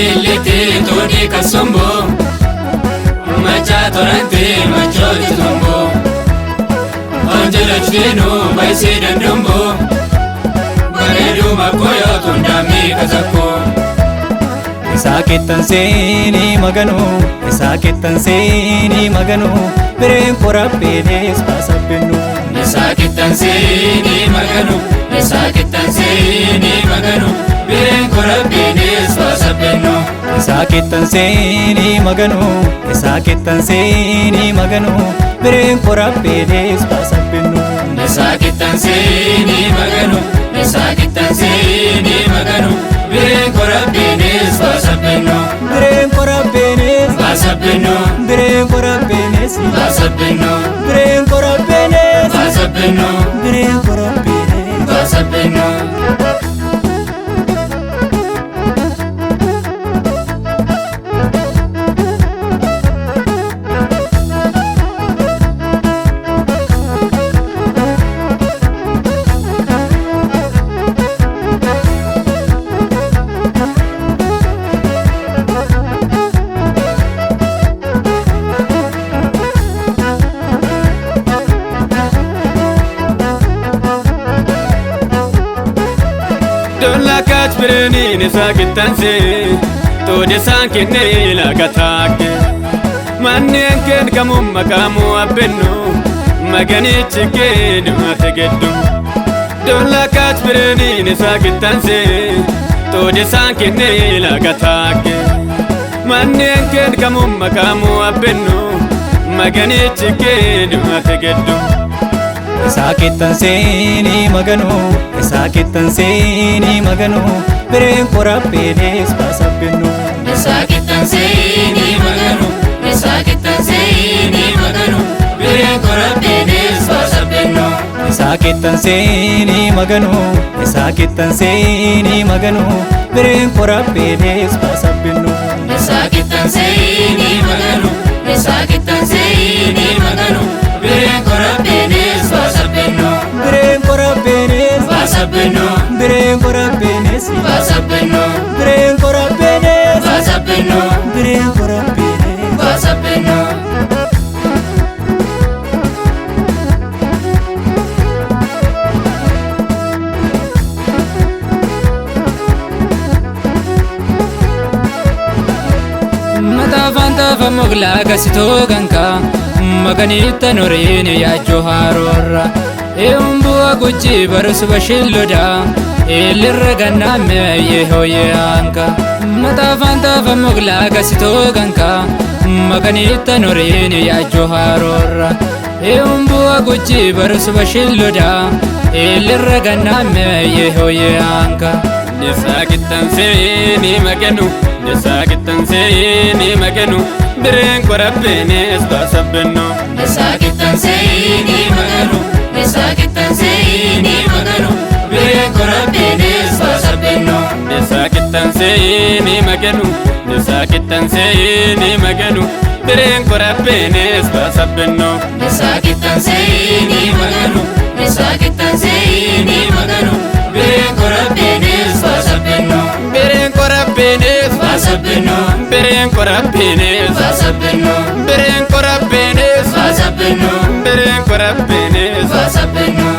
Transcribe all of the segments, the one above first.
Maniliti todi kasumbo Macha torante machoti tumbo Angela chino baisi dandumbo Baredu makoyo tundami kazako Sakittan seeni maganu sakittan seeni maganu Bireen korabbeedes baasabbennu Sakittan seeni maganu sakittan seeni maganu Bireen korabbeedes baasabbennu Sakittan seeni maganu sakittan seeni maganu Bireen korabbeedes baasabbennu Sakittan seeni maganu sakittan seeni maganu Bireen korabbeedes baasabbennu Bireen korabbeedes baasabbennu Bireen korabbeedes baasabbennu Bireen korabbeedes baasabbennu Bireen korabbeedes baasabbennu Dolla kaach bireni nisa kittanse Tode sankine ilaga taake Manneen keen kamum makamu abbennu Maganichi keenu ategeddu Dolla kaach bireni nisa kittanse Tode sankine ilaga taake Manneen keen kamum makamu abbennu Maganichi keenu ategeddu Sakittan seeni maganu sakittan seeni maganu Bireen korabbeedes baasabbennu Sakittan seeni maganu sakittan seeni maganu Bireen korabbeedes baasabbennu Sakittan seeni maganu sakittan seeni maganu Bireen korabbeedes baasabbennu Sakittan seeni maganu sakittan seeni maganu Bireen korabbeedes baasabbennu Bireen korabbeedes baasabbennu Bireen korabbeedes baasabbennu Bireen korabbeedes baasabbennu Bireen korabbeedes baasabbennu Mataafanta mogla kasito ganka Maganitta norine yaajjo haroorra Eumbu'a guchi barsu bashilloda Elirra gannamme yehoye anka Mataafanta mogla kasito ganka Maganitta norine yaajjo haroorra Eumbu'a guchi barsu bashilloda Elirra gannamme yehoye anka Sakittan seeni maganu sakittan seeni maganu Bireen korabbeedes baasabbennu Sakittan seeni maganu sakittan seeni maganu Bireen korabbeedes baasabbennu Sakittan seeni maganu sakittan seeni maganu Bireen korabbeedes baasabbennu Sakittan seeni maganu sakittan seeni maganu Bireen korabbeedes baasabbennu Bireen korabbeedes baasabbennu Bireen korabbeedes baasabbennu Bireen korabbeedes baasabbennu Bireen korabbeedes baasabbennu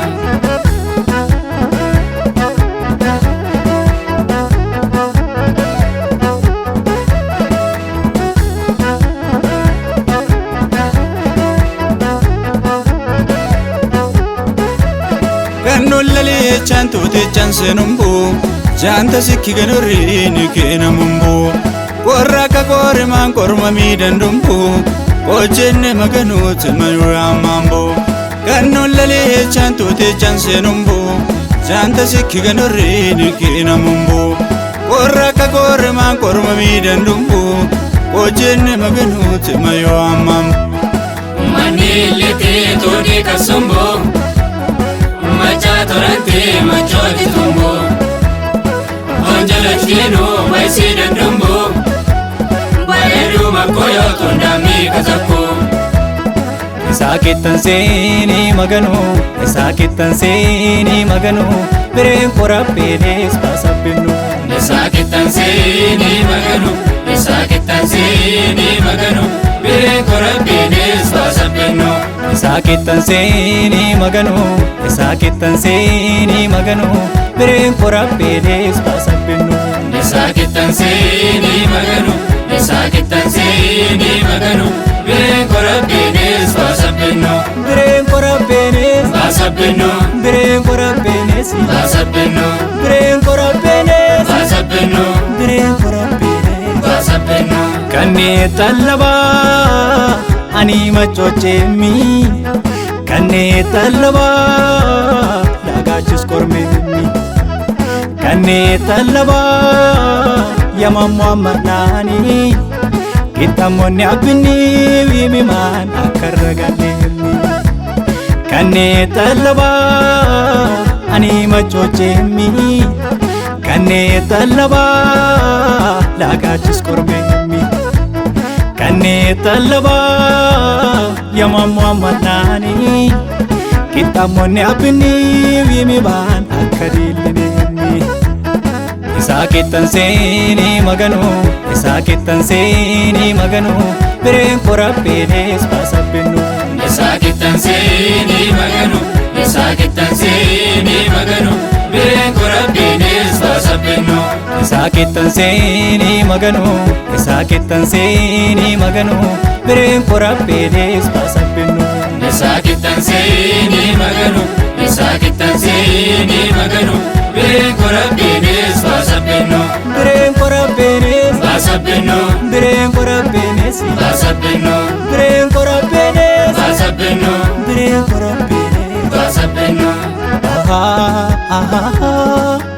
Kannollalee chaantote chaansenumbu Jaanta sikki ganorriini keenamumbu Qorra akka qoorimaan qorma miidhandumbu Hojjenne maganuuti mayuraamambu Kannollalee chaantote chaansenumbu Jaanta sikki ganorriini keenamumbu Qorra akka qoorimaan qorma miidhandumbu Hojjenne maganuuti mayuraamambu Maniliti todi kasumbo Macha torante machoti tumbo Angela chino baisi dandumbo Baredu makoyo tundami kazako Sakittan seeni maganu sakittan seeni maganu Bireen korabbeedes baasabbennu Sakittan qixxaansee maganu isaa qixxaansee maganu bireen korabbiinis baasabbennu isaa qixxaansee maganu isaa qixxaansee maganu bireen korabbiinis baasabbennu isaa qixxaansee maganu isaa qixxaansee maganu bireen korabbiinis baasabbennu bireen korabbiinis baasabbennu bireen korabbiinis baasabbennu bireen korabbiinis baasabbennu bireen korabbiinis baasabbennu kannee tallabaa ani machocheemi kannee tallabaa laagaachis kormeemi kannee tallabaa yamammoo ammarnaani qixxaamonni abbinni wiimimaan akka ragaleemi kannee tallabaa ani machocheemi kannee tallabaa laagaachis kormeemi kannee tallabaa yamammoo ammarnaani qixxaamonni abbinni wiimimaan akka diillineemi isaa qixxaansee maganu isaa qixxaansee maganu bireen korabbiinis baasabbennu isaa qixxaansee maganu isaa qixxaansee maganu bireen korabbiinis baasabbennu isaa qixxaansee maganu isaa qixxaansee maganu bireen korabbiinis baasabbennu isaa qixxaansee maganu isaa qixxaansee maganu bireen korabbiinis baasabbennu bireen korabbiinis baasabbennu bireen korabbiinis baasabbennu bireen korabbiinis baasabbennu bireen korabbiinis baasabbennu aha aha